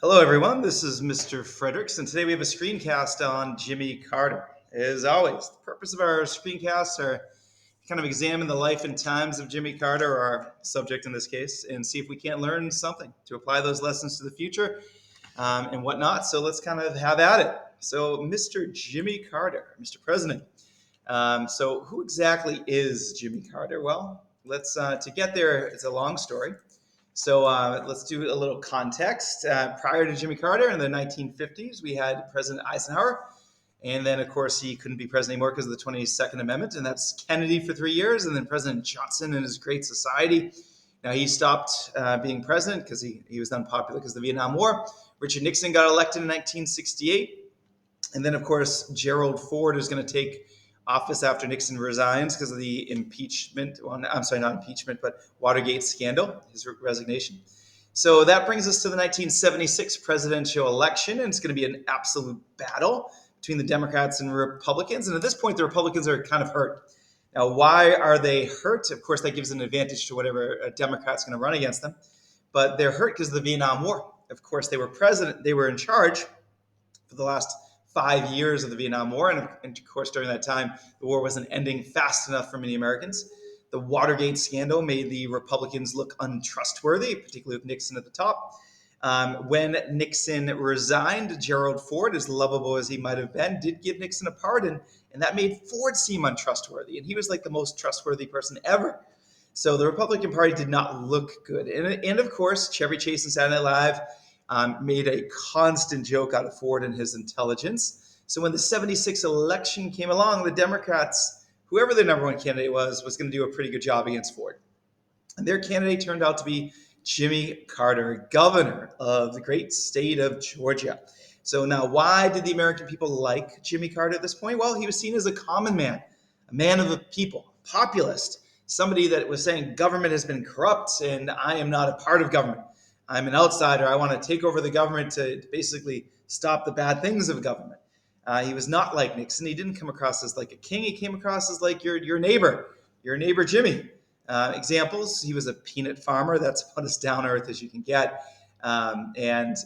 Hello, everyone. This is Mr. Fredericks, and today we have a screencast on Jimmy Carter. As always, the purpose of our screencasts are to kind of examine the life and times of Jimmy Carter, our subject in this case, and see if we can't learn something to apply those lessons to the future and whatnot. So let's kind of have at it. So, Mr. Jimmy Carter, Mr. President. So, who exactly is Jimmy Carter? Well, let's to get there. It's a long story. So let's do a little context. Prior to Jimmy Carter in the 1950s, we had President Eisenhower. And then, of course, he couldn't be president anymore because of the 22nd Amendment. And that's Kennedy for 3 years. And then President Johnson and his Great Society. Now, he stopped being president because he was unpopular because of the Vietnam War. Richard Nixon got elected in 1968. And then, of course, Gerald Ford is going to take office after Nixon resigns because of the impeachment. Well, I'm sorry, not impeachment, but Watergate scandal, his resignation. So that brings us to the 1976 presidential election, and it's going to be an absolute battle between the Democrats and Republicans. And at this point, the Republicans are kind of hurt. Now, why are they hurt? Of course, that gives an advantage to whatever a Democrat's going to run against them. But they're hurt because of the Vietnam War. Of course, they were in charge for the last 5 years of the Vietnam War. And of course, during that time, the war wasn't ending fast enough for many Americans. The Watergate scandal made the Republicans look untrustworthy, particularly with Nixon at the top. When Nixon resigned, Gerald Ford, as lovable as he might have been, did give Nixon a pardon, and that made Ford seem untrustworthy. And he was like the most trustworthy person ever. So the Republican Party did not look good. And of course, Chevy Chase and Saturday Night Live made a constant joke out of Ford and his intelligence. So when the 76 election came along, the Democrats, whoever their number one candidate was going to do a pretty good job against Ford. And their candidate turned out to be Jimmy Carter, governor of the great state of Georgia. So now, why did the American people like Jimmy Carter at this point? Well, he was seen as a common man, a man of the people, a populist, somebody that was saying government has been corrupt and I am not a part of government. I'm an outsider. I want to take over the government to basically stop the bad things of government. He was not like Nixon. He didn't come across as like a king. He came across as like your neighbor Jimmy. Examples: he was a peanut farmer. That's about as down earth as you can get, and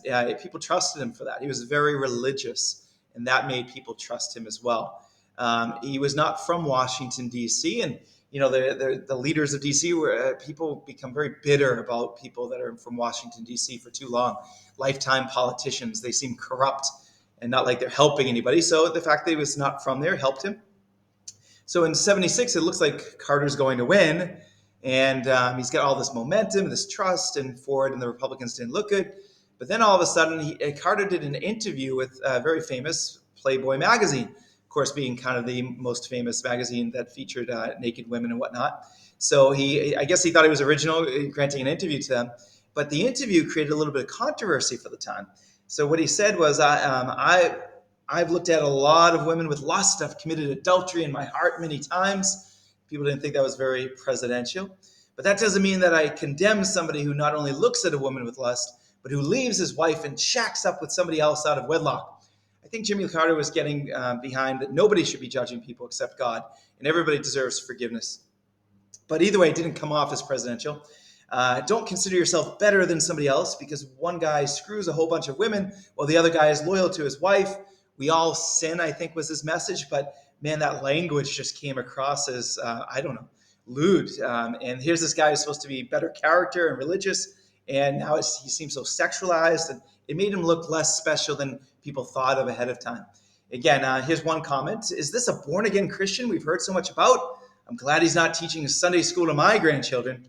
people trusted him for that. He was very religious, and that made people trust him as well. He was not from Washington D.C. and the leaders of DC were people become very bitter about people that are from Washington D.C. for too long. Lifetime politicians, they seem corrupt and not like they're helping anybody. So the fact that he was not from there helped him. So in 76, it looks like Carter's going to win, and he's got all this momentum, this trust, and Ford and the Republicans didn't look good. But then all of a sudden, Carter did an interview with a very famous Playboy magazine, of course, being kind of the most famous magazine that featured naked women and whatnot. So I guess he thought he was original, granting an interview to them. But the interview created a little bit of controversy for the time. So what he said was, I've looked at a lot of women with lust. I've committed adultery in my heart many times. People didn't think that was very presidential. But that doesn't mean that I condemn somebody who not only looks at a woman with lust, but who leaves his wife and shacks up with somebody else out of wedlock. I think Jimmy Carter was getting behind that nobody should be judging people except God, and everybody deserves forgiveness. But either way, it didn't come off as presidential. Don't consider yourself better than somebody else because one guy screws a whole bunch of women while the other guy is loyal to his wife. We all sin, I think, was his message. But man, that language just came across as, I don't know, lewd. And here's this guy who's supposed to be better character and religious, and now he seems so sexualized, and it made him look less special than people thought of ahead of time. Again, here's one comment. Is this a born-again Christian we've heard so much about? I'm glad he's not teaching Sunday school to my grandchildren.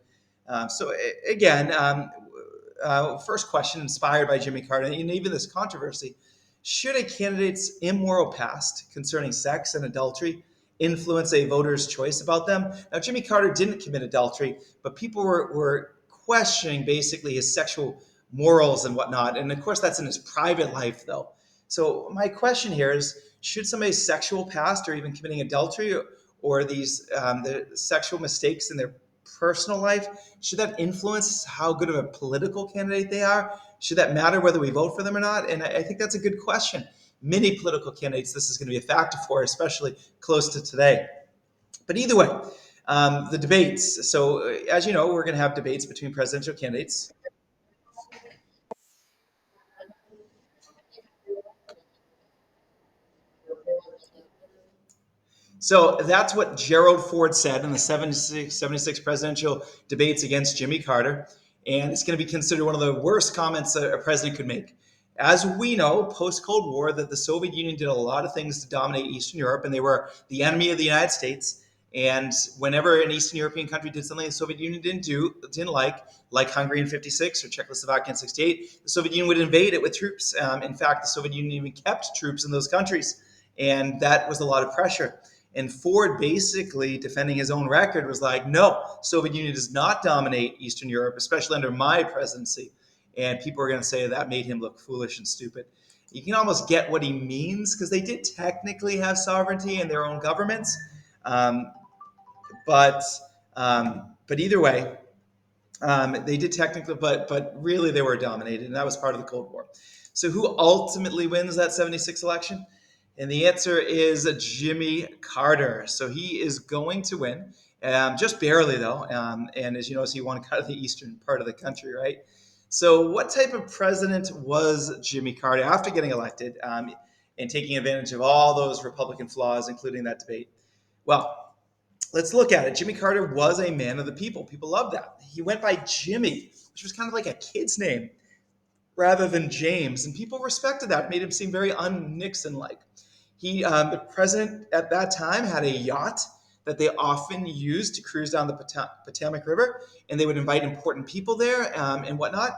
First question inspired by Jimmy Carter, and even this controversy. Should a candidate's immoral past concerning sex and adultery influence a voter's choice about them? Now, Jimmy Carter didn't commit adultery, but people were questioning basically his sexual morals and whatnot. And of course, that's in his private life, though. So my question here is, should somebody's sexual past or even committing adultery or the sexual mistakes in their personal life, should that influence how good of a political candidate they are? Should that matter whether we vote for them or not? And I think that's a good question. Many political candidates, this is going to be a factor for, especially close to today. But either way, the debates. So as you know, we're going to have debates between presidential candidates. So that's what Gerald Ford said in the 76 presidential debates against Jimmy Carter. And it's going to be considered one of the worst comments a president could make. As we know, post Cold War, that the Soviet Union did a lot of things to dominate Eastern Europe, and they were the enemy of the United States. And whenever an Eastern European country did something the Soviet Union didn't like Hungary in '56 or Czechoslovakia in '68, the Soviet Union would invade it with troops. In fact, the Soviet Union even kept troops in those countries, and that was a lot of pressure. And Ford, basically defending his own record, was like, no, Soviet Union does not dominate Eastern Europe, especially under my presidency. And people are going to say that made him look foolish and stupid. You can almost get what he means, because they did technically have sovereignty in their own governments. Um, but but either way, they did technically, but really they were dominated, and that was part of the Cold War. So who ultimately wins that '76 election? And the answer is Jimmy Carter. So he is going to win, just barely though. And as you know, he won kind of the eastern part of the country, right? So what type of president was Jimmy Carter after getting elected, and taking advantage of all those Republican flaws, including that debate? Well, let's look at it. Jimmy Carter was a man of the people. People loved that. He went by Jimmy, which was kind of like a kid's name rather than James, and people respected that. It made him seem very un-Nixon like. The president at that time had a yacht that they often used to cruise down the Potomac River, and they would invite important people there, and whatnot.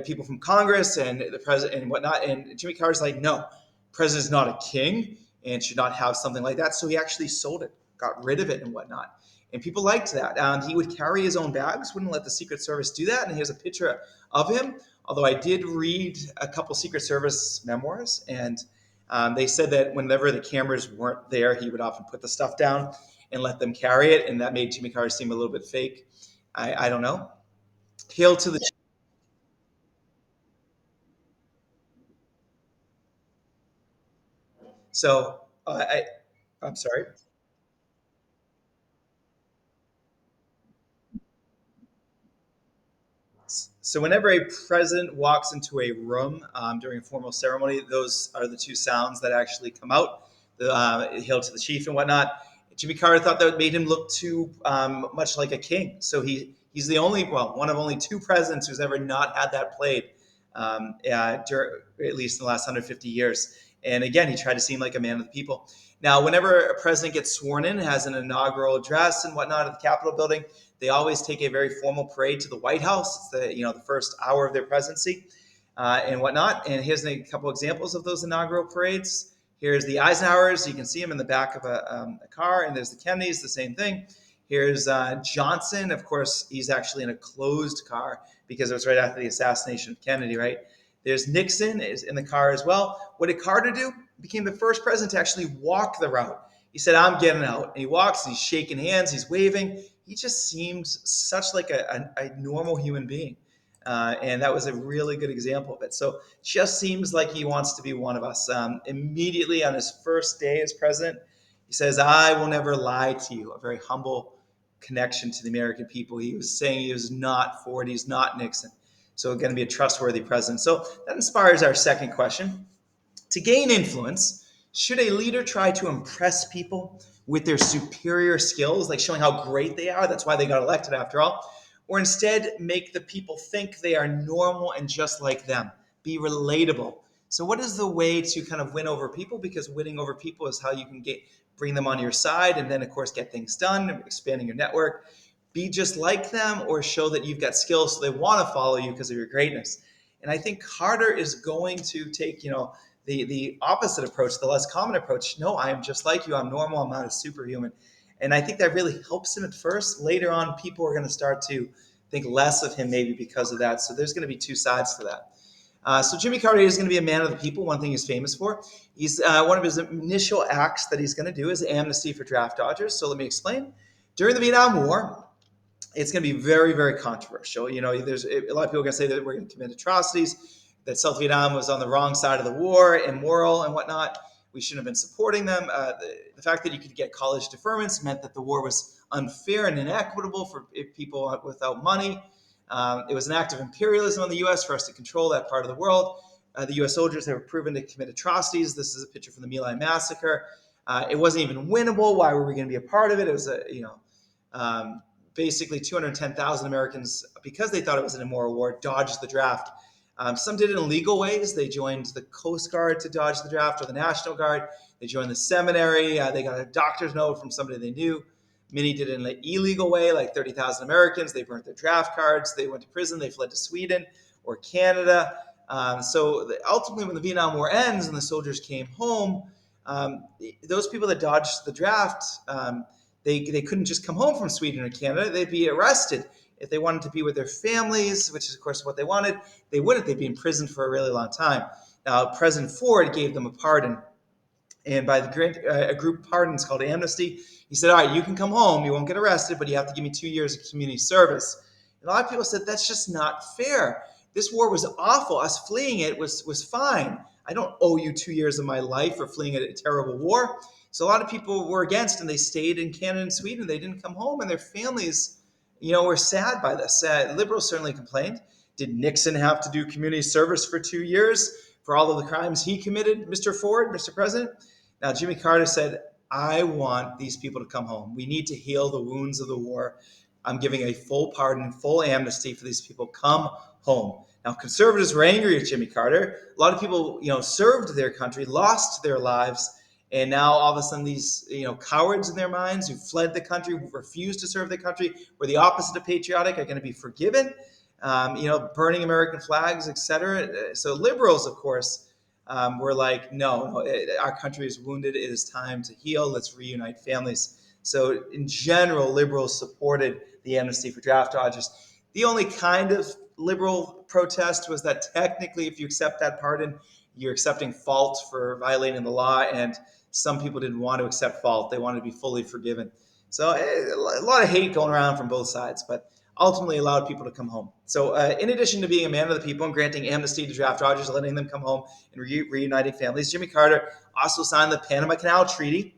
People from Congress and the president and whatnot. And Jimmy Carter's like, no, president's not a king and should not have something like that. So he actually sold it, got rid of it, and whatnot. And people liked that. He would carry his own bags, wouldn't let the Secret Service do that. And here's a picture of him. Although I did read a couple Secret Service memoirs, and they said that whenever the cameras weren't there, he would often put the stuff down and let them carry it, and that made Jimmy Carter seem a little bit fake. I don't know. Hail to the so I'm sorry. So whenever a president walks into a room during a formal ceremony, those are the two sounds that actually come out: the hail to the chief and whatnot. Jimmy Carter thought that made him look too much like a king. So he's the only, well, one of only two presidents who's ever not had that played, at least in the last 150 years. And again, he tried to seem like a man of the people. Now, whenever a president gets sworn in, has an inaugural address and whatnot at the Capitol building, they always take a very formal parade to the White House. It's the first hour of their presidency, and whatnot. And here's a couple examples of those inaugural parades. Here's the Eisenhowers. You can see them in the back of a car, and there's the Kennedys. The same thing. Here's Johnson. Of course, he's actually in a closed car because it was right after the assassination of Kennedy, right? There's Nixon is in the car as well. What did Carter do? He became the first president to actually walk the route. He said, "I'm getting out." And he walks, he's shaking hands, he's waving. He just seems such like a normal human being. And that was a really good example of it. So just seems like he wants to be one of us. Immediately on his first day as president, he says, "I will never lie to you." A very humble connection to the American people. He was saying he was not Ford, he's not Nixon. So going to be a trustworthy president. So that inspires our second question. To gain influence, should a leader try to impress people with their superior skills, like showing how great they are? That's why they got elected after all. Or instead make the people think they are normal and just like them, be relatable. So what is the way to kind of win over people? Because winning over people is how you can bring them on your side, and then of course get things done, expanding your network. Be just like them, or show that you've got skills so they want to follow you because of your greatness. And I think Carter is going to take, the opposite approach, the less common approach. No, I am just like you. I'm normal. I'm not a superhuman. And I think that really helps him at first. Later on, people are going to start to think less of him, maybe because of that. So there's going to be two sides to that. So Jimmy Carter is going to be a man of the people. One thing he's famous for. He's one of his initial acts that he's going to do is amnesty for draft dodgers. So let me explain. During the Vietnam War, it's going to be very, very controversial. There's a lot of people are going to say that we're going to commit atrocities, that South Vietnam was on the wrong side of the war, immoral and whatnot. We shouldn't have been supporting them. The fact that you could get college deferments meant that the war was unfair and inequitable for people without money. It was an act of imperialism on the U.S. for us to control that part of the world. The U.S. soldiers have proven to commit atrocities. This is a picture from the My Lai massacre. It wasn't even winnable. Why were we going to be a part of it? It was um, basically 210,000 Americans, because they thought it was an immoral war, dodged the draft. Some did it in legal ways. They joined the Coast Guard to dodge the draft, or the National Guard. They joined the seminary. They got a doctor's note from somebody they knew. Many did it in an illegal way, like 30,000 Americans. They burnt their draft cards. They went to prison. They fled to Sweden or Canada. Ultimately, when the Vietnam War ends and the soldiers came home, those people that dodged the draft, they couldn't just come home from Sweden or Canada. They'd be arrested. If they wanted to be with their families, which is, of course, what they wanted, they wouldn't. They'd be imprisoned for a really long time. Now, President Ford gave them a pardon. And by a group pardons called amnesty, he said, all right, you can come home. You won't get arrested, but you have to give me 2 years of community service. And a lot of people said, that's just not fair. This war was awful. Us fleeing it was fine. I don't owe you 2 years of my life for fleeing a terrible war. So a lot of people were against, and they stayed in Canada and Sweden. They didn't come home, and their families, were sad by this. Liberals certainly complained. Did Nixon have to do community service for 2 years for all of the crimes he committed, Mr. Ford, Mr. President? Now, Jimmy Carter said, I want these people to come home. We need to heal the wounds of the war. I'm giving a full pardon, full amnesty for these people. Come home. Now, conservatives were angry at Jimmy Carter. A lot of people, served their country, lost their lives, and now all of a sudden these, cowards in their minds who fled the country, who refused to serve the country, were the opposite of patriotic, are going to be forgiven. Burning American flags, etc. So liberals, of course, were like, no, our country is wounded. It is time to heal. Let's reunite families. So in general, liberals supported the amnesty for draft dodgers. The only kind of liberal protest was that technically, if you accept that pardon, you're accepting fault for violating the law. And some people didn't want to accept fault. They wanted to be fully forgiven. So a lot of hate going around from both sides, but ultimately allowed people to come home. So in addition to being a man of the people and granting amnesty to draft dodgers, letting them come home and reuniting families, Jimmy Carter also signed the Panama Canal Treaty.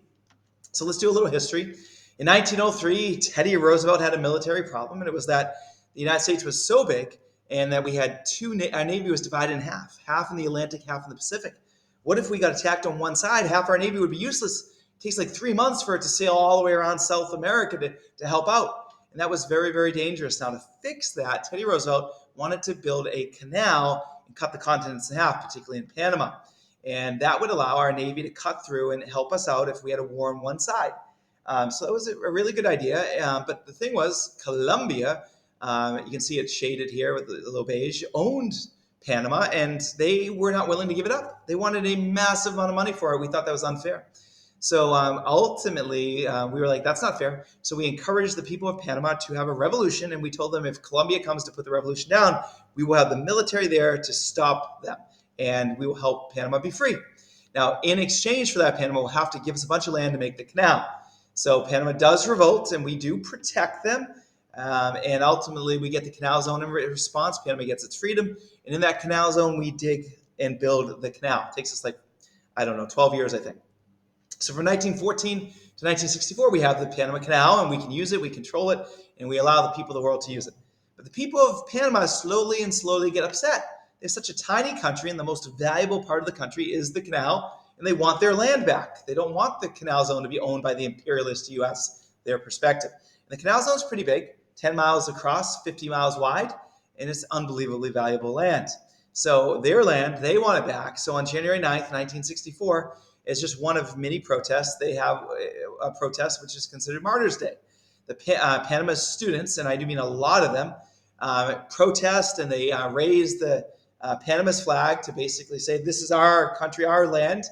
So let's do a little history. In 1903, Teddy Roosevelt had a military problem, and it was that the United States was so big and that we had our Navy was divided in half in the Atlantic, half in the Pacific. What if we got attacked on one side? Half our Navy would be useless. It takes like 3 months for it to sail all the way around South America to help out. And that was very, very dangerous. Now, to fix that, Teddy Roosevelt wanted to build a canal and cut the continents in half, particularly in Panama. And that would allow our Navy to cut through and help us out if we had a war on one side. So that was a really good idea. But the thing was, Colombia, you can see it shaded here with the little beige, owned Panama, and they were not willing to give it up. They wanted a massive amount of money for it. We thought that was unfair. So ultimately, we were like, that's not fair. So we encouraged the people of Panama to have a revolution, and we told them if Colombia comes to put the revolution down, we will have the military there to stop them, and we will help Panama be free. Now, in exchange for that, Panama will have to give us a bunch of land to make the canal. So Panama does revolt, and we do protect them. And ultimately, we get the canal zone in response. Panama gets its freedom. And in that canal zone, we dig and build the canal. It takes us 12 years, I think. So from 1914 to 1964, we have the Panama Canal, and we can use it, we control it, and we allow the people of the world to use it. But the people of Panama slowly get upset. They're such a tiny country, and the most valuable part of the country is the canal, and they want their land back. They don't want the canal zone to be owned by the imperialist U.S., their perspective. And the canal zone is pretty big, 10 miles across, 50 miles wide, and it's unbelievably valuable land. So their land, they want it back. So on January 9th, 1964, it's just one of many protests. They have a protest which is considered Martyrs' Day. The Panama students, and I do mean a lot of them, protest, and they raise the Panama's flag to basically say, this is our country, our land.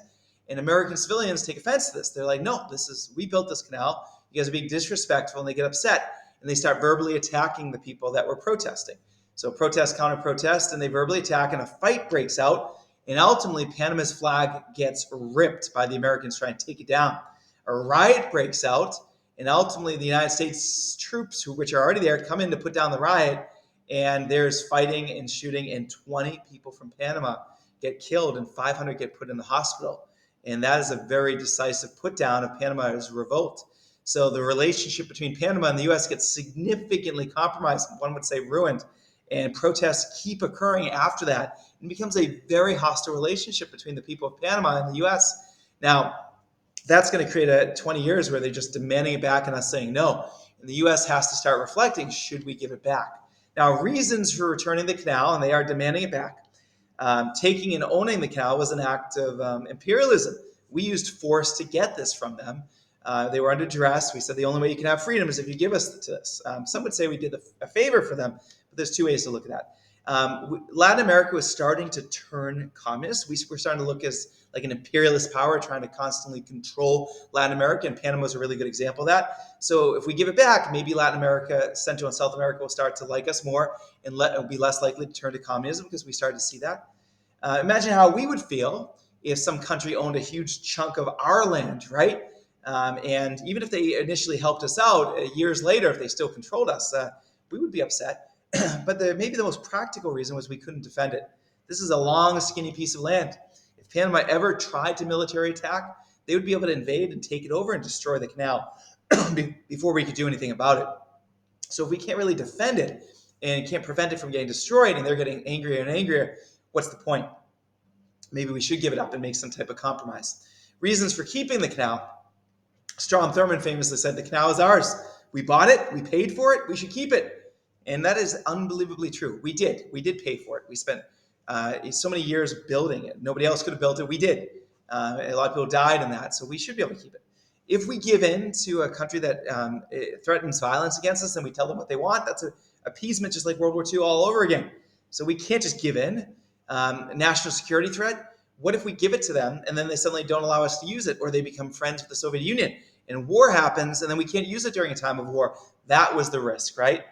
And American civilians take offense to this. They're like, no, we built this canal. You guys are being disrespectful, and they get upset. And they start verbally attacking the people that were protesting. So protest, counter-protest, and they verbally attack, and a fight breaks out. And ultimately, Panama's flag gets ripped by the Americans trying to take it down. A riot breaks out, and ultimately the United States troops, which are already there, come in to put down the riot, and there's fighting and shooting, and 20 people from Panama get killed, and 500 get put in the hospital. And that is a very decisive put down of Panama's revolt. So the relationship between Panama and the U.S. gets significantly compromised, one would say ruined, and protests keep occurring after that. It becomes a very hostile relationship between the people of Panama and the U.S. Now, That's going to create a 20 years where they're just demanding it back and us saying no. And the U.S. has to start reflecting, should we give it back? Now, reasons for returning the canal, and they are demanding it back. Taking and owning the canal was an act of imperialism. We used force to get this from them. They were under duress. We said the only way you can have freedom is if you give us this. Some would say we did a favor for them, but there's two ways to look at that. Latin America was starting to turn communist. We were starting to look as like an imperialist power trying to constantly control Latin America, and Panama is a really good example of that. So if we give it back, maybe Latin America, Central and South America will start to like us more and be less likely to turn to communism because we started to see that. Imagine how we would feel if some country owned a huge chunk of our land, right? And even if they initially helped us out, years later, if they still controlled us, we would be upset. But maybe the most practical reason was we couldn't defend it. This is a long, skinny piece of land. If Panama ever tried to military attack, they would be able to invade and take it over and destroy the canal before we could do anything about it. So if we can't really defend it and can't prevent it from getting destroyed and they're getting angrier and angrier, what's the point? Maybe we should give it up and make some type of compromise. Reasons for keeping the canal. Strom Thurmond famously said, the canal is ours. We bought it. We paid for it. We should keep it. And that is unbelievably true. We did. We did pay for it. We spent so many years building it. Nobody else could have built it. We did. A lot of people died in that. So we should be able to keep it. If we give in to a country that threatens violence against us and we tell them what they want, that's appeasement just like World War II all over again. So we can't just give in. National security threat. What if we give it to them and then they suddenly don't allow us to use it, or they become friends with the Soviet Union and war happens and then we can't use it during a time of war? That was the risk, right?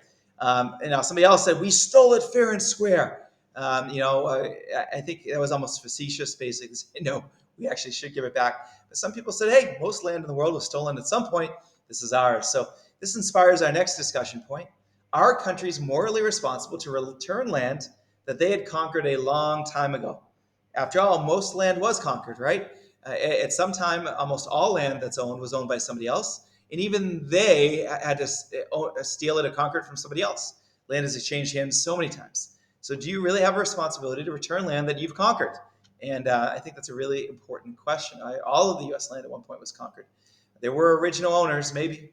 And now somebody else said, we stole it fair and square. I think that was almost facetious, basically. No, we actually should give it back. But some people said, hey, most land in the world was stolen at some point. This is ours. So this inspires our next discussion point. Are countries morally responsible to return land that they had conquered a long time ago? After all, most land was conquered, right? At some time, almost all land that's owned was owned by somebody else. And even they had to steal it or conquer it from somebody else. Land has exchanged hands so many times. So do you really have a responsibility to return land that you've conquered? And I think that's a really important question. All of the U.S. land at one point was conquered. There were original owners, maybe.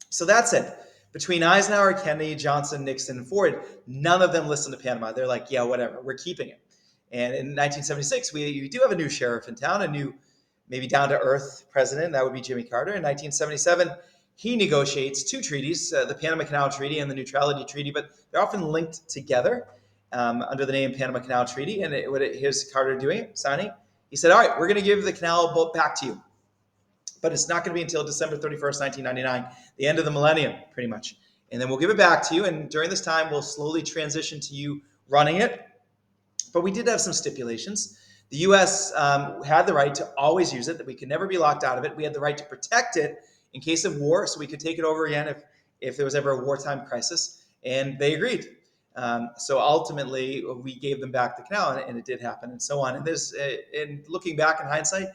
So that's it. Between Eisenhower, Kennedy, Johnson, Nixon, and Ford, none of them listened to Panama. They're like, yeah, whatever, we're keeping it. And in 1976, we do have a new sheriff in town, a new, maybe down-to-earth president. That would be Jimmy Carter. In 1977, he negotiates two treaties, the Panama Canal Treaty and the Neutrality Treaty, but they're often linked together under the name Panama Canal Treaty. And here's Carter doing it, signing. He said, all right, we're going to give the canal boat back to you. But it's not going to be until December 31st, 1999, the end of the millennium, pretty much. And then we'll give it back to you. And during this time, we'll slowly transition to you running it. But we did have some stipulations. The U.S. Had the right to always use it, that we could never be locked out of it. We had the right to protect it in case of war, so we could take it over again if there was ever a wartime crisis. And they agreed. So ultimately, we gave them back the canal, and it did happen, and so on. And in looking back in hindsight,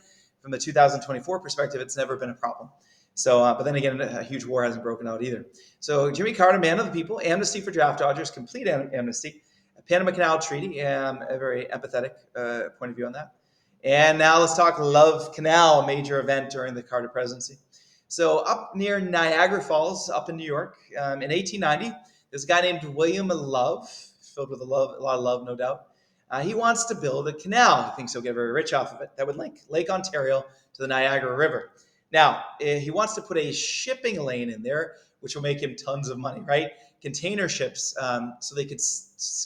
from the 2024 perspective, it's never been a problem. So, but then again, a huge war hasn't broken out either. So Jimmy Carter, man of the people, amnesty for draft dodgers, complete amnesty. Panama Canal Treaty, a very empathetic point of view on that. And now let's talk Love Canal, a major event during the Carter presidency. So up near Niagara Falls, up in New York, in 1890, there's a guy named William Love, filled with a lot of love, no doubt. He wants to build a canal. He thinks he'll get very rich off of it. That would link Lake Ontario to the Niagara River. Now, he wants to put a shipping lane in there, which will make him tons of money, right? Container ships, so they could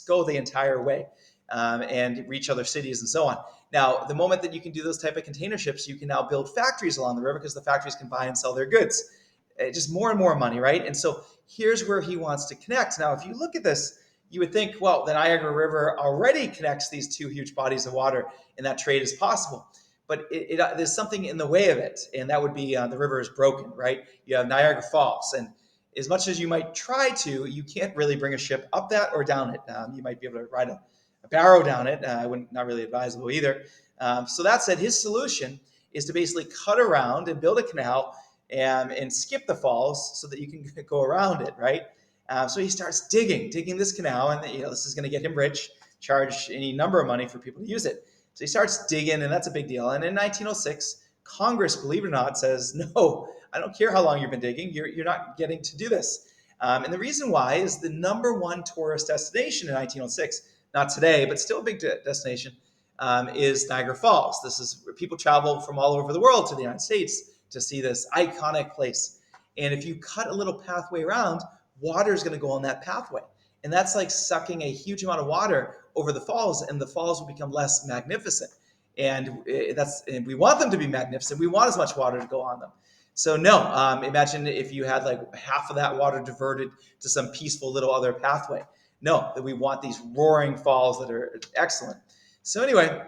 go the entire way and reach other cities and so on. Now, the moment that you can do those type of container ships, you can now build factories along the river because the factories can buy and sell their goods. Just more and more money, right? And so here's where he wants to connect. Now, if you look at this, you would think, well, the Niagara River already connects these two huge bodies of water, and that trade is possible. But there's something in the way of it, and that would be the river is broken, right? You have Niagara Falls, and as much as you might try to, you can't really bring a ship up that or down it. You might be able to ride a barrow down it. Not really advisable either. So that said, his solution is to basically cut around and build a canal and skip the falls so that you can go around it, right? So he starts digging this canal, and this is going to get him rich, charge any number of money for people to use it. So he starts digging, and that's a big deal. And in 1906, Congress, believe it or not, says, no, I don't care how long you've been digging, you're not getting to do this. And the reason why is the number one tourist destination in 1906, not today, but still a big destination, is Niagara Falls. This is where people travel from all over the world to the United States to see this iconic place. And if you cut a little pathway around, water is going to go on that pathway. And that's like sucking a huge amount of water over the falls, and the falls will become less magnificent. And we want them to be magnificent. We want as much water to go on them. So no, imagine if you had like half of that water diverted to some peaceful little other pathway. No, that we want these roaring falls that are excellent. So anyway,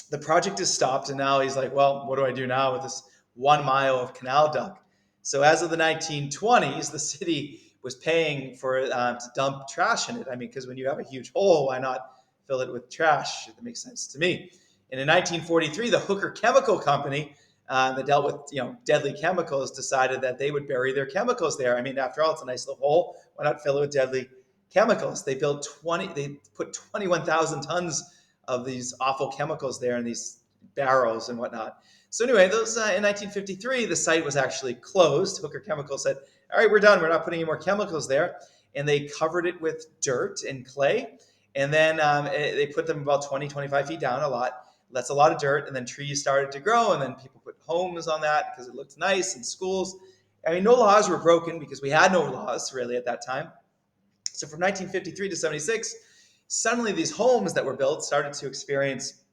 the project is stopped, and now he's like, well, what do I do now with this 1 mile of canal dug? So as of the 1920s, the city was paying for to dump trash in it. I mean, because when you have a huge hole, why not fill it with trash? That makes sense to me. And in 1943, the Hooker Chemical Company that dealt with deadly chemicals decided that they would bury their chemicals there. I mean, after all, it's a nice little hole. Why not fill it with deadly chemicals? They put 21,000 tons of these awful chemicals there in these barrels and whatnot. So anyway, those in 1953, the site was actually closed. Hooker Chemical said, all right, we're done. We're not putting any more chemicals there. And they covered it with dirt and clay. And then they put them about 20, 25 feet down, a lot. That's a lot of dirt. And then trees started to grow. And then people put homes on that because it looked nice, and schools. I mean, no laws were broken because we had no laws really at that time. So from 1953 to 76, suddenly these homes that were built started to experience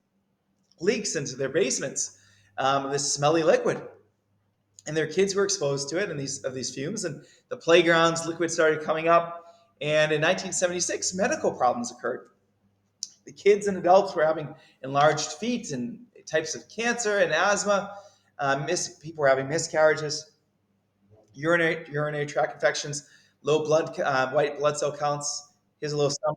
leaks into their basements, this smelly liquid. And their kids were exposed to it and these fumes. And the playgrounds, liquid started coming up. And in 1976, medical problems occurred. The kids and adults were having enlarged feet and types of cancer and asthma. People were having miscarriages, urinary tract infections, low white blood cell counts. Here's a little summary.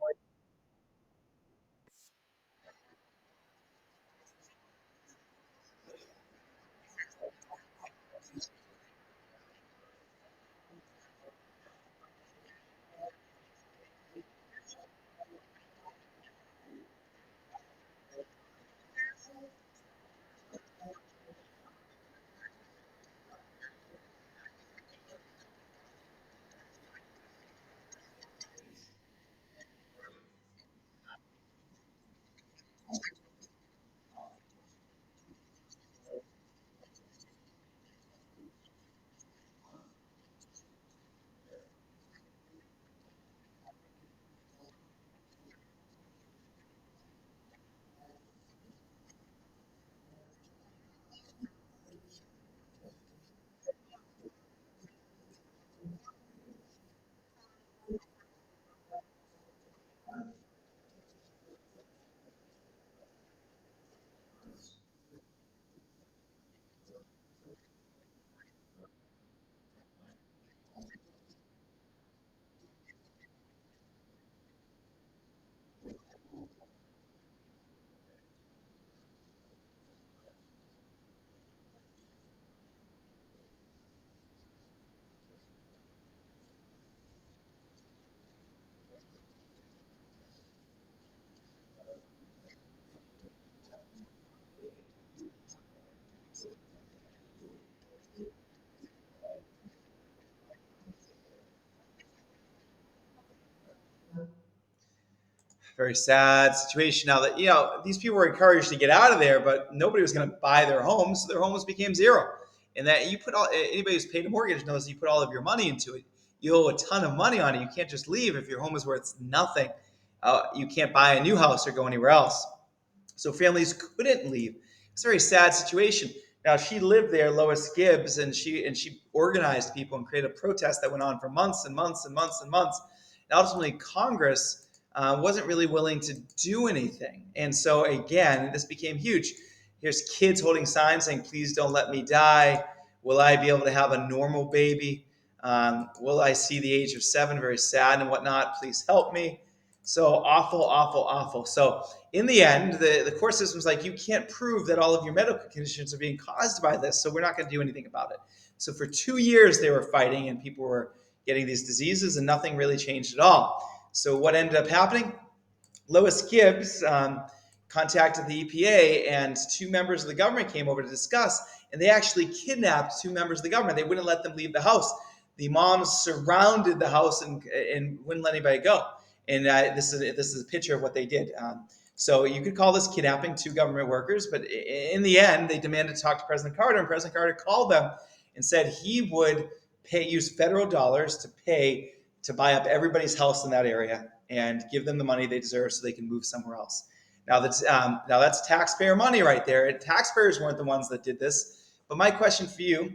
Very sad situation. Now that these people were encouraged to get out of there, but nobody was going to buy their homes, so their homes became zero. And that you put all anybody who's paid a mortgage knows you put all of your money into it. You owe a ton of money on it. You can't just leave if your home is worth nothing. You can't buy a new house or go anywhere else. So families couldn't leave. It's a very sad situation. Now she lived there, Lois Gibbs, and she organized people and created a protest that went on for months and months and months and months. And ultimately, Congress wasn't really willing to do anything. And so again, this became huge. Here's kids holding signs saying, "Please don't let me die. Will I be able to have a normal baby? Will I see the age of 7? Very sad and whatnot. Please help me." So awful, awful, awful. So in the end, the court system's like, you can't prove that all of your medical conditions are being caused by this, so we're not going to do anything about it. So for 2 years, they were fighting, and people were getting these diseases, and nothing really changed at all. So what ended up happening? Lois Gibbs, contacted the EPA, and two members of the government came over to discuss, and they actually kidnapped two members of the government. They wouldn't let them leave the house. The moms surrounded the house and wouldn't let anybody go. And this is a picture of what they did. So you could call this kidnapping, two government workers, but in the end, they demanded to talk to President Carter, and President Carter called them and said he would use federal dollars to pay to buy up everybody's house in that area and give them the money they deserve so they can move somewhere else. Now that's taxpayer money right there. Taxpayers weren't the ones that did this. But my question for you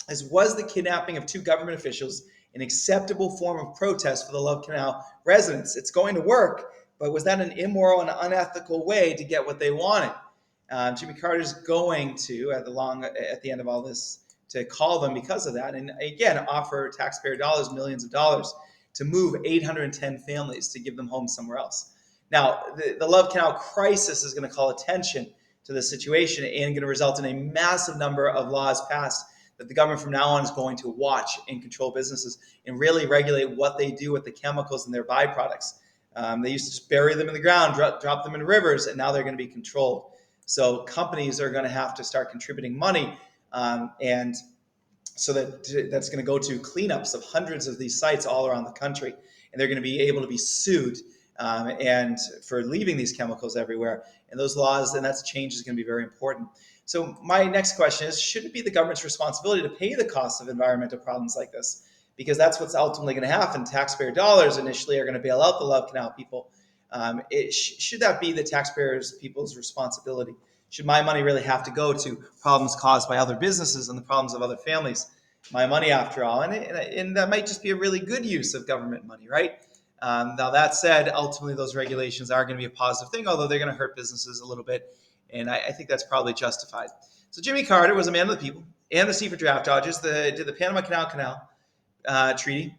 is, was the kidnapping of two government officials an acceptable form of protest for the Love Canal residents? It's going to work, but was that an immoral and unethical way to get what they wanted? Jimmy Carter's going to, at the end of all this, to call them because of that, and again offer taxpayer dollars, millions of dollars, to move 810 families to give them homes somewhere else. Now, the Love Canal crisis is going to call attention to this situation and going to result in a massive number of laws passed that the government from now on is going to watch and control businesses and really regulate what they do with the chemicals and their byproducts. They used to just bury them in the ground, drop them in rivers, and now they're going to be controlled. So companies are going to have to start contributing money, and so that's going to go to cleanups of hundreds of these sites all around the country, and they're going to be able to be sued and for leaving these chemicals everywhere. And those laws and that change is going to be very important. So my next question is, should it be the government's responsibility to pay the cost of environmental problems like this? Because that's what's ultimately going to happen. Taxpayer dollars initially are going to bail out the Love Canal people. Should that be the taxpayers' people's responsibility? Should my money really have to go to problems caused by other businesses and the problems of other families? My money, after all, and that might just be a really good use of government money, right? Now, that said, ultimately, those regulations are going to be a positive thing, although they're going to hurt businesses a little bit, and I think that's probably justified. So Jimmy Carter was a man of the people, amnesty for draft dodgers, did the Panama Canal Treaty.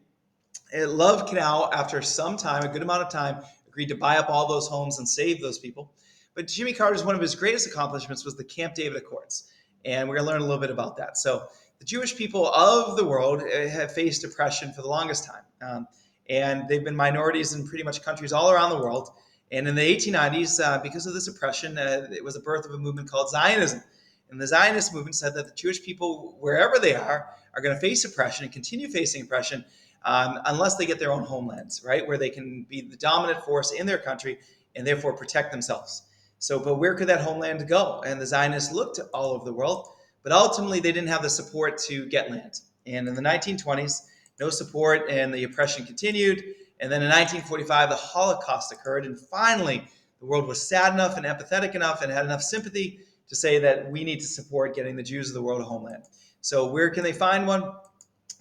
Love Canal, after some time, a good amount of time, agreed to buy up all those homes and save those people. But Jimmy Carter's one of his greatest accomplishments was the Camp David Accords, and we're going to learn a little bit about that. So the Jewish people of the world have faced oppression for the longest time, and they've been minorities in pretty much countries all around the world. And in the 1890s, because of this oppression, it was the birth of a movement called Zionism. And the Zionist movement said that the Jewish people, wherever they are going to face oppression and continue facing oppression unless they get their own homelands, right, where they can be the dominant force in their country and therefore protect themselves. So, but where could that homeland go? And the Zionists looked all over the world, but ultimately they didn't have the support to get land. And in the 1920s, no support, and the oppression continued. And then in 1945, the Holocaust occurred, and finally the world was sad enough and empathetic enough and had enough sympathy to say that we need to support getting the Jews of the world a homeland. So where can they find one?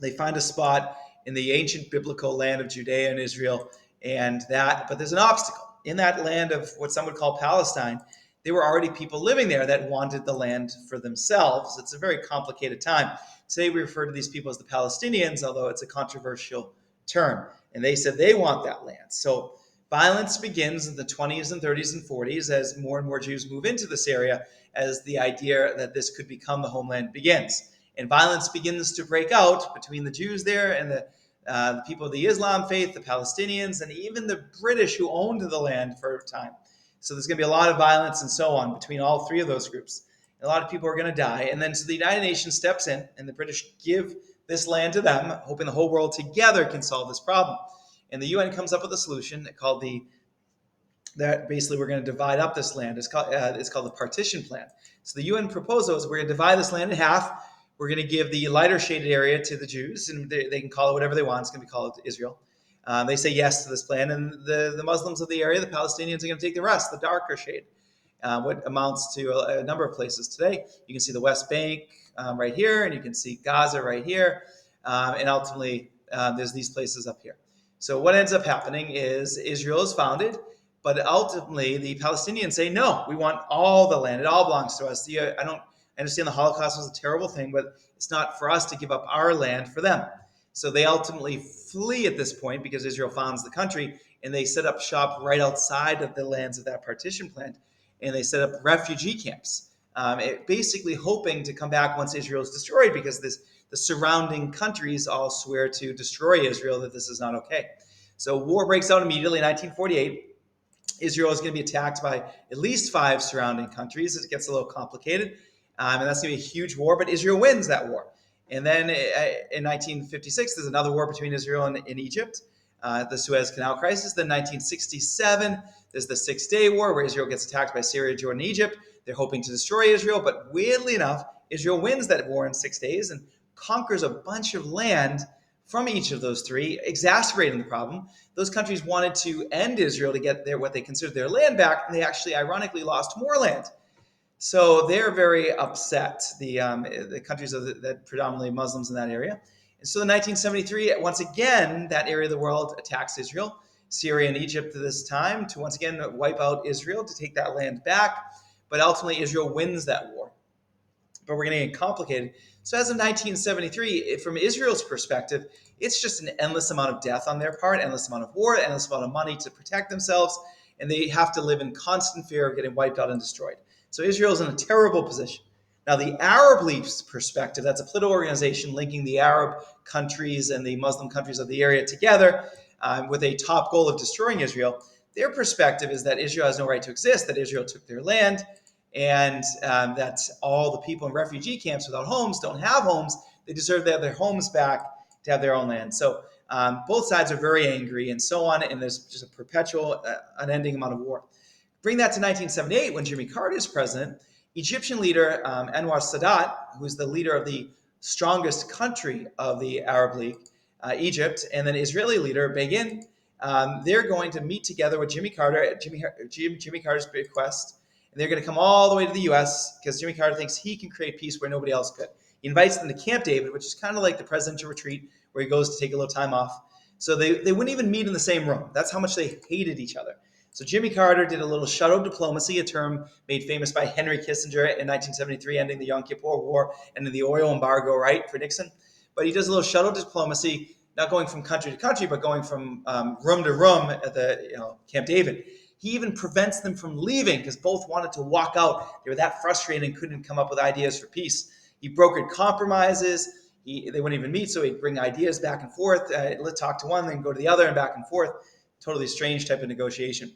They find a spot in the ancient biblical land of Judea and Israel, but there's an obstacle. In that land of what some would call Palestine, there were already people living there that wanted the land for themselves. It's a very complicated time. Today we refer to these people as the Palestinians, although it's a controversial term. And they said they want that land. So violence begins in the 20s and 30s and 40s as more and more Jews move into this area, as the idea that this could become the homeland begins. And violence begins to break out between the Jews there and the people of the Islam faith, the Palestinians, and even the British who owned the land for a time. So there's going to be a lot of violence and so on between all three of those groups. And a lot of people are going to die. And then so the United Nations steps in, and the British give this land to them, hoping the whole world together can solve this problem. And the UN comes up with a solution called that basically we're going to divide up this land. It's called the partition plan. So the UN proposals, we're going to divide this land in half. We're going to give the lighter shaded area to the Jews, and they can call it whatever they want. It's going to be called Israel. They say yes to this plan, and the Muslims of the area, the Palestinians, are going to take the rest, the darker shade, what amounts to a number of places today. You can see the West Bank right here, and you can see Gaza right here, and ultimately there's these places up here. So what ends up happening is Israel is founded, but ultimately the Palestinians say, no, we want all the land. It all belongs to us. I understand the Holocaust was a terrible thing, but it's not for us to give up our land for them. So they ultimately flee at this point because Israel founds the country, and they set up shop right outside of the lands of that partition plan, and they set up refugee camps, basically hoping to come back once Israel is destroyed, because the surrounding countries all swear to destroy Israel, that this is not okay. So war breaks out immediately in 1948. Israel is going to be attacked by at least 5 surrounding countries. It gets a little complicated, and that's going to be a huge war, but Israel wins that war. And then in 1956, there's another war between Israel and Egypt, the Suez Canal crisis. Then 1967, there's the Six-Day War, where Israel gets attacked by Syria, Jordan, and Egypt. They're hoping to destroy Israel, but weirdly enough, Israel wins that war in 6 days and conquers a bunch of land from each of those three, exacerbating the problem. Those countries wanted to end Israel to get what they considered their land back, and they actually ironically lost more land. So they're very upset, the countries that predominantly Muslims in that area. And so in 1973, once again, that area of the world attacks Israel, Syria and Egypt at this time, to once again wipe out Israel, to take that land back. But ultimately, Israel wins that war. But we're going to get complicated. So as of 1973, from Israel's perspective, it's just an endless amount of death on their part, endless amount of war, endless amount of money to protect themselves, and they have to live in constant fear of getting wiped out and destroyed. So Israel's in a terrible position. Now, the Arab League's perspective, that's a political organization linking the Arab countries and the Muslim countries of the area together with a top goal of destroying Israel. Their perspective is that Israel has no right to exist, that Israel took their land, and that all the people in refugee camps without homes don't have homes. They deserve to have their homes back, to have their own land. So both sides are very angry and so on, and there's just a perpetual, unending amount of war. Bring that to 1978 when Jimmy Carter is president. Egyptian leader Anwar Sadat, who's the leader of the strongest country of the Arab League, Egypt, and then Israeli leader Begin, they're going to meet together with Jimmy Carter at Jimmy Carter's request. And they're going to come all the way to the U.S. because Jimmy Carter thinks he can create peace where nobody else could. He invites them to Camp David, which is kind of like the presidential retreat where he goes to take a little time off. So they wouldn't even meet in the same room. That's how much they hated each other. So Jimmy Carter did a little shuttle diplomacy, a term made famous by Henry Kissinger in 1973, ending the Yom Kippur War and the oil embargo, right, for Nixon. But he does a little shuttle diplomacy, not going from country to country, but going from room to room at the Camp David. He even prevents them from leaving because both wanted to walk out. They were that frustrated and couldn't come up with ideas for peace. He brokered compromises. They wouldn't even meet, so he'd bring ideas back and forth. Let's talk to one, then go to the other, and back and forth. Totally strange type of negotiation.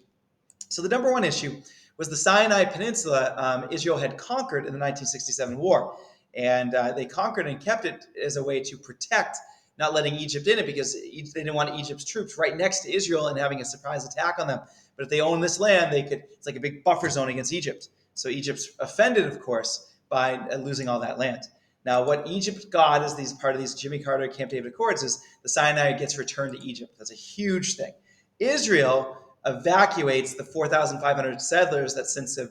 So the number one issue was the Sinai Peninsula. Israel had conquered in the 1967 war, and they conquered and kept it as a way to protect, not letting Egypt in it because they didn't want Egypt's troops right next to Israel and having a surprise attack on them. But if they own this land, it's like a big buffer zone against Egypt. So Egypt's offended, of course, by losing all that land. Now, what Egypt got as part of these Jimmy Carter Camp David Accords is the Sinai gets returned to Egypt. That's a huge thing. Israel evacuates the 4,500 settlers that since have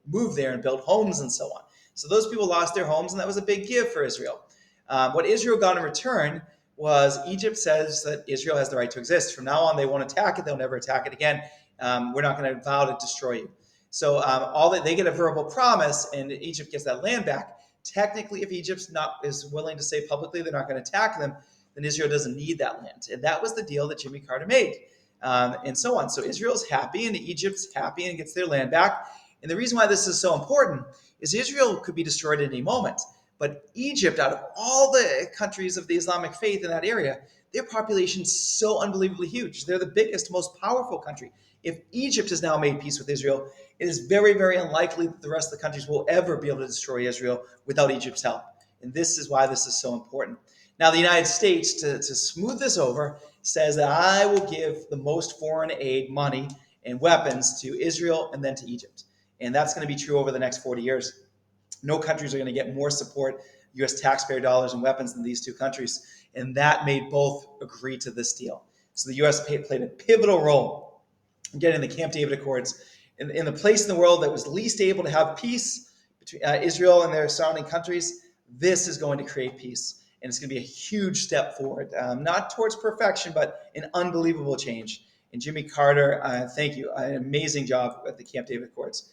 moved there and built homes and so on. So those people lost their homes, and that was a big give for Israel. What Israel got in return was Egypt says that Israel has the right to exist. From now on, they won't attack it. They'll never attack it again. We're not going to vow to destroy you. So they get a verbal promise, and Egypt gets that land back. Technically, if Egypt is willing to say publicly they're not going to attack them, then Israel doesn't need that land. And that was the deal that Jimmy Carter made, and so on. So Israel's happy, and Egypt's happy, and gets their land back. And the reason why this is so important is Israel could be destroyed at any moment. But Egypt, out of all the countries of the Islamic faith in that area, their population is so unbelievably huge. They're the biggest, most powerful country. If Egypt has now made peace with Israel, it is very, very unlikely that the rest of the countries will ever be able to destroy Israel without Egypt's help. And this is why this is so important. Now, the United States, to smooth this over, says that I will give the most foreign aid money and weapons to Israel and then to Egypt. And that's going to be true over the next 40 years. No countries are going to get more support, U.S. taxpayer dollars and weapons than these two countries. And that made both agree to this deal. So the U.S. played a pivotal role in getting the Camp David Accords in the place in the world that was least able to have peace between Israel and their surrounding countries. This is going to create peace. And it's going to be a huge step forward, not towards perfection, but an unbelievable change. And Jimmy Carter, thank you, an amazing job at the Camp David Accords.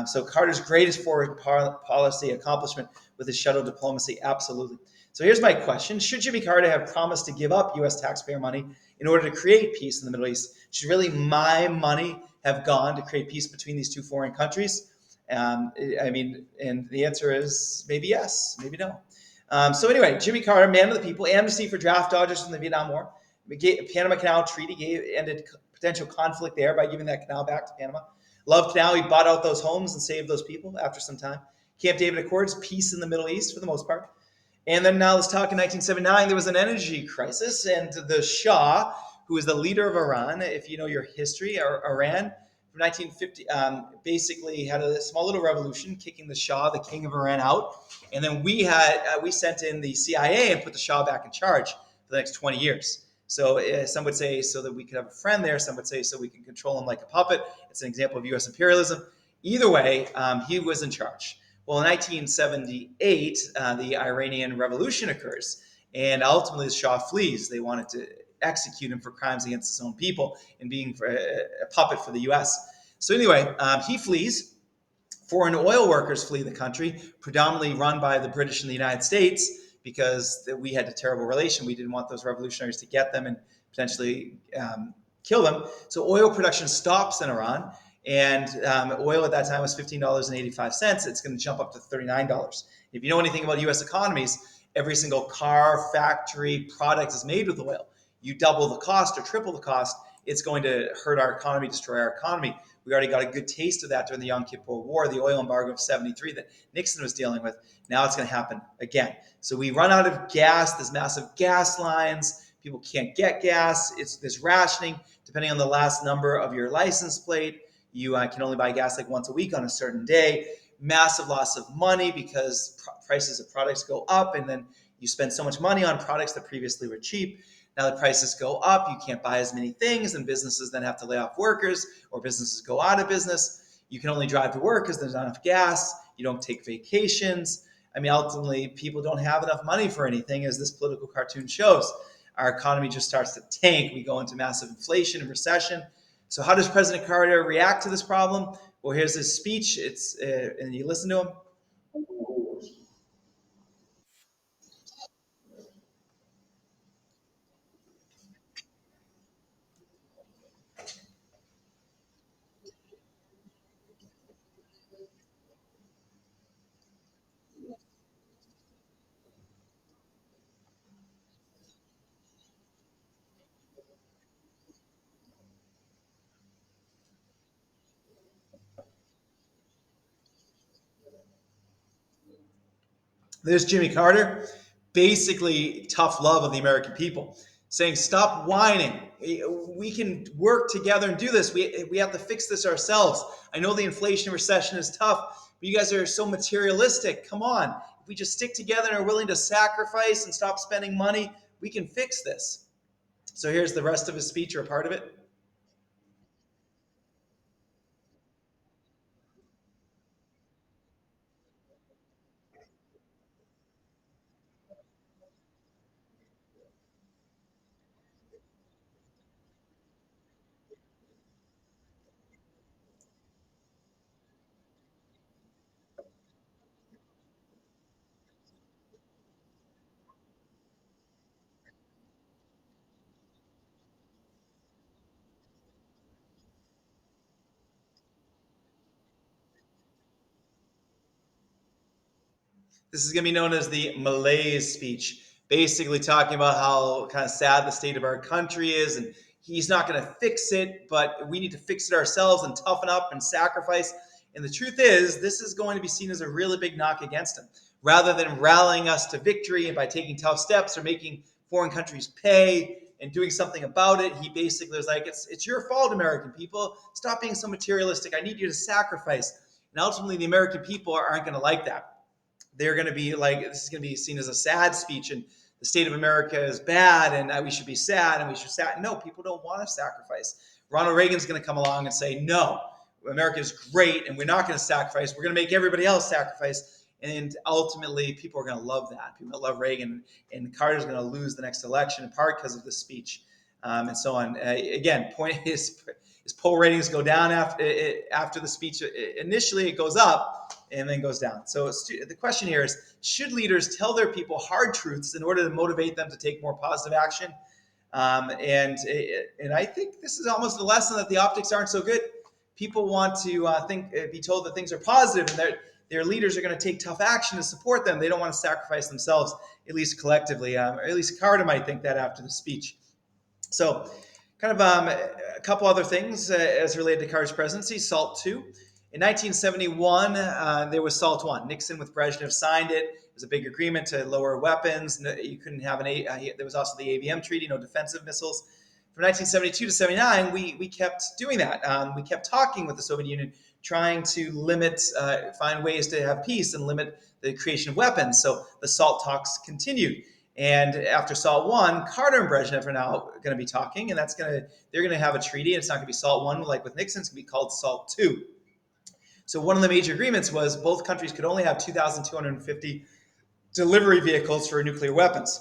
So Carter's greatest foreign policy accomplishment with his shuttle diplomacy, absolutely. So here's my question. Should Jimmy Carter have promised to give up U.S. taxpayer money in order to create peace in the Middle East? Should really my money have gone to create peace between these two foreign countries? And the answer is maybe yes, maybe no. So anyway, Jimmy Carter, man of the people, amnesty for draft dodgers in the Vietnam War, Panama Canal Treaty ended potential conflict there by giving that canal back to Panama. Love Canal, he bought out those homes and saved those people after some time. Camp David Accords, peace in the Middle East for the most part. And then now let's talk in 1979, there was an energy crisis, and the Shah, who is the leader of Iran, if you know your history, Iran, from 1950, basically had a small little revolution, kicking the Shah, the king of Iran, out. And then we sent in the CIA and put the Shah back in charge for the next 20 years. So some would say so that we could have a friend there. Some would say so we can control him like a puppet. It's an example of U.S. imperialism. Either way, he was in charge. Well, in 1978, the Iranian Revolution occurs, and ultimately the Shah flees. They wanted to execute him for crimes against his own people and being a puppet for the U.S. So anyway, he flees. Foreign oil workers flee the country, predominantly run by the British and the United States, because we had a terrible relation. We didn't want those revolutionaries to get them and potentially kill them. So oil production stops in Iran, and oil at that time was $15.85. It's going to jump up to $39. If you know anything about U.S. economies, every single car, factory, product is made with oil. You double the cost or triple the cost, it's going to hurt our economy, destroy our economy. We already got a good taste of that during the Yom Kippur War, the oil embargo of 73 that Nixon was dealing with. Now it's going to happen again. So we run out of gas, there's massive gas lines, people can't get gas, there's rationing. Depending on the last number of your license plate, you can only buy gas like once a week on a certain day. Massive loss of money because prices of products go up, and then you spend so much money on products that previously were cheap. Now the prices go up, you can't buy as many things, and businesses then have to lay off workers, or businesses go out of business. You can only drive to work because there's not enough gas. You don't take vacations. I mean, ultimately, people don't have enough money for anything, as this political cartoon shows. Our economy just starts to tank. We go into massive inflation and recession. So how does President Carter react to this problem? Well, here's his speech. And you listen to him. There's Jimmy Carter, basically tough love of the American people, saying, stop whining. We can work together and do this. We have to fix this ourselves. I know the inflation recession is tough, but you guys are so materialistic. Come on. If we just stick together and are willing to sacrifice and stop spending money, we can fix this. So here's the rest of his speech, or a part of it. This is going to be known as the malaise speech, basically talking about how kind of sad the state of our country is, and he's not going to fix it, but we need to fix it ourselves and toughen up and sacrifice. And the truth is, this is going to be seen as a really big knock against him. Rather than rallying us to victory and by taking tough steps or making foreign countries pay and doing something about it, he basically was like, it's your fault, American people. Stop being so materialistic. I need you to sacrifice. And ultimately, the American people aren't going to like that. They're going to be like, this is going to be seen as a sad speech, and the state of America is bad, and we should be sad, and we should sad. No, people don't want to sacrifice. Ronald Reagan's going to come along and say, no, America is great, and we're not going to sacrifice. We're going to make everybody else sacrifice. And ultimately, people are going to love that. People love Reagan, and Carter's going to lose the next election in part because of this speech, and so on. Again, point is, his poll ratings go down after the speech. Initially, it goes up and then goes down. So the question here is, should leaders tell their people hard truths in order to motivate them to take more positive action? And I think this is almost a lesson that the optics aren't so good. People want to be told that things are positive, and their leaders are going to take tough action to support them. They don't want to sacrifice themselves, at least collectively. Or at least Carter might think that after the speech. So Kind of a couple other things as related to Carter's presidency. SALT II. In 1971, there was SALT I. Nixon with Brezhnev signed it. It was a big agreement to lower weapons. You couldn't have there was also the ABM treaty, no defensive missiles. From 1972 to 79, we kept doing that. We kept talking with the Soviet Union, trying to find ways to have peace and limit the creation of weapons. So the SALT talks continued. And after SALT I, Carter and Brezhnev are now going to be talking, and they're going to have a treaty. And it's not going to be SALT I like with Nixon. It's going to be called SALT II. So one of the major agreements was both countries could only have 2,250 delivery vehicles for nuclear weapons.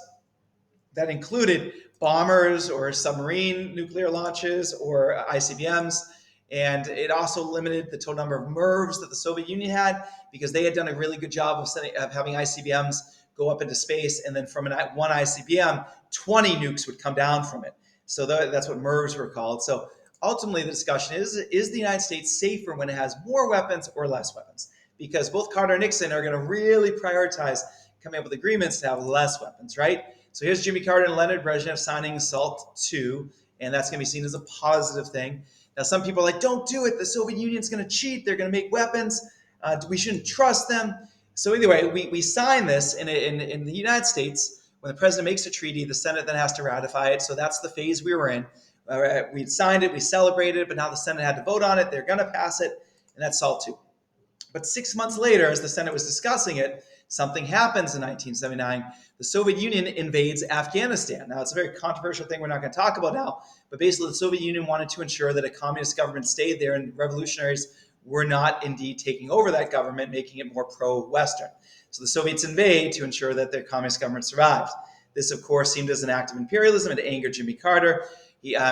That included bombers or submarine nuclear launches or ICBMs. And it also limited the total number of MIRVs that the Soviet Union had, because they had done a really good job of having ICBMs go up into space. And then from one ICBM, 20 nukes would come down from it. So that's what MIRVs were called. So ultimately, the discussion is the United States safer when it has more weapons or less weapons? Because both Carter and Nixon are going to really prioritize coming up with agreements to have less weapons, right? So here's Jimmy Carter and Leonid Brezhnev signing SALT II, and that's going to be seen as a positive thing. Now, some people are like, don't do it. The Soviet Union's going to cheat. They're going to make weapons. We shouldn't trust them. So anyway, we sign this in the United States. When the president makes a treaty, the Senate then has to ratify it. So that's the phase we were in. We signed it, we celebrated, but now the Senate had to vote on it. They're going to pass it, and that's SALT II. But 6 months later, as the Senate was discussing it, something happens in 1979. The Soviet Union invades Afghanistan. Now, it's a very controversial thing we're not going to talk about now, but basically the Soviet Union wanted to ensure that a communist government stayed there and revolutionaries were not indeed taking over that government, making it more pro-Western. So the Soviets invade to ensure that their communist government survived. This, of course, seemed as an act of imperialism. It angered Jimmy Carter.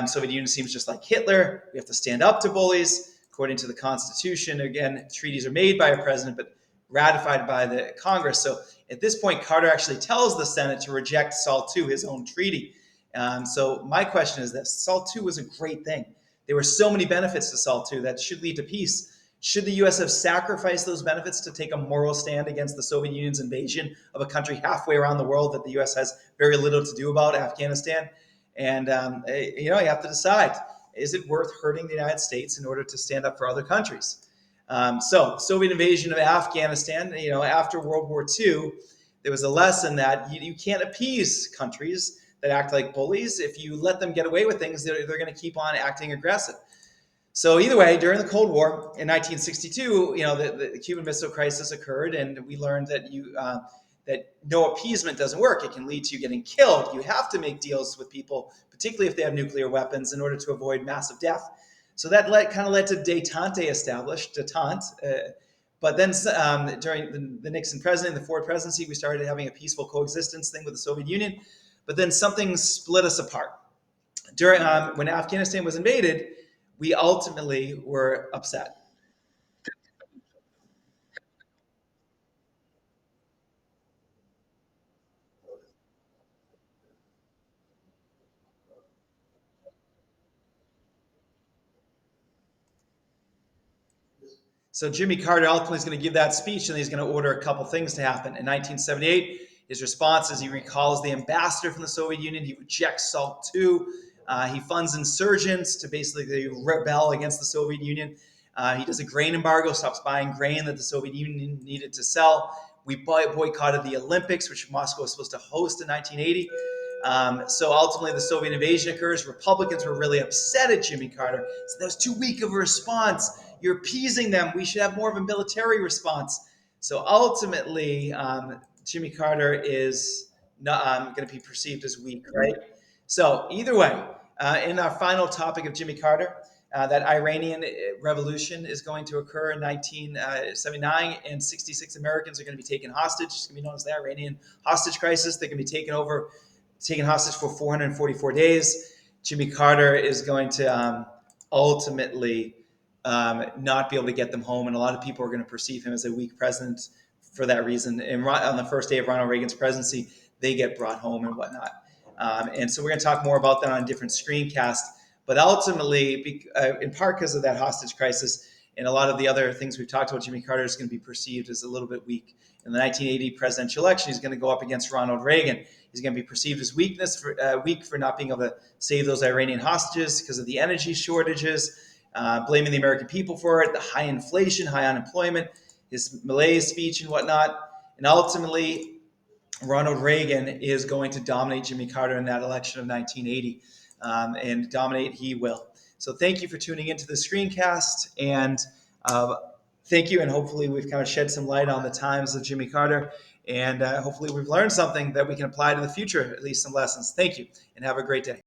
Soviet Union seems just like Hitler. We have to stand up to bullies. According to the Constitution, again, treaties are made by a president, but ratified by the Congress. So at this point, Carter actually tells the Senate to reject SALT II, his own treaty. So my question is this. SALT II was a great thing. There were so many benefits to SALT II that should lead to peace. Should the U.S. have sacrificed those benefits to take a moral stand against the Soviet Union's invasion of a country halfway around the world that the U.S. has very little to do about, Afghanistan? And, you have to decide, is it worth hurting the United States in order to stand up for other countries? So Soviet invasion of Afghanistan, after World War II, there was a lesson that you can't appease countries that act like bullies. If you let them get away with things, they're going to keep on acting aggressive. So either way, during the Cold War in 1962, the Cuban Missile Crisis occurred, and we learned that that no appeasement doesn't work. It can lead to you getting killed. You have to make deals with people, particularly if they have nuclear weapons, in order to avoid massive death. So that kind of led to détente established, détente. But then during the Nixon presidency, the Ford presidency, we started having a peaceful coexistence thing with the Soviet Union. But then something split us apart. When Afghanistan was invaded, we ultimately were upset. So Jimmy Carter ultimately is going to give that speech, and he's going to order a couple things to happen. In 1978, his response is he recalls the ambassador from the Soviet Union. He rejects SALT II. He funds insurgents to basically rebel against the Soviet Union. He does a grain embargo, stops buying grain that the Soviet Union needed to sell. We boycotted the Olympics, which Moscow was supposed to host in 1980. So ultimately, the Soviet invasion occurs. Republicans were really upset at Jimmy Carter. So that was too weak of a response. You're appeasing them. We should have more of a military response. So ultimately, Jimmy Carter is not going to be perceived as weak, right? So either way, in our final topic of Jimmy Carter, that Iranian revolution is going to occur in 1979, and 66 Americans are going to be taken hostage. It's going to be known as the Iranian hostage crisis. They're going to be taken hostage for 444 days. Jimmy Carter is going to ultimately not be able to get them home, and a lot of people are going to perceive him as a weak president for that reason. And on the first day of Ronald Reagan's presidency, they get brought home and whatnot. And so we're going to talk more about that on a different screencast. But ultimately, in part because of that hostage crisis, And a lot of the other things we've talked about, Jimmy Carter is going to be perceived as a little bit weak. In the 1980 presidential election, he's going to go up against Ronald Reagan. He's going to be perceived as weak for not being able to save those Iranian hostages because of the energy shortages, blaming the American people for it, the high inflation, high unemployment, his Malay speech and whatnot. And ultimately, Ronald Reagan is going to dominate Jimmy Carter in that election of 1980, and dominate he will. So thank you for tuning into the screencast, and thank you, and hopefully we've kind of shed some light on the times of Jimmy Carter, and hopefully we've learned something that we can apply to the future, at least some lessons. Thank you, and have a great day.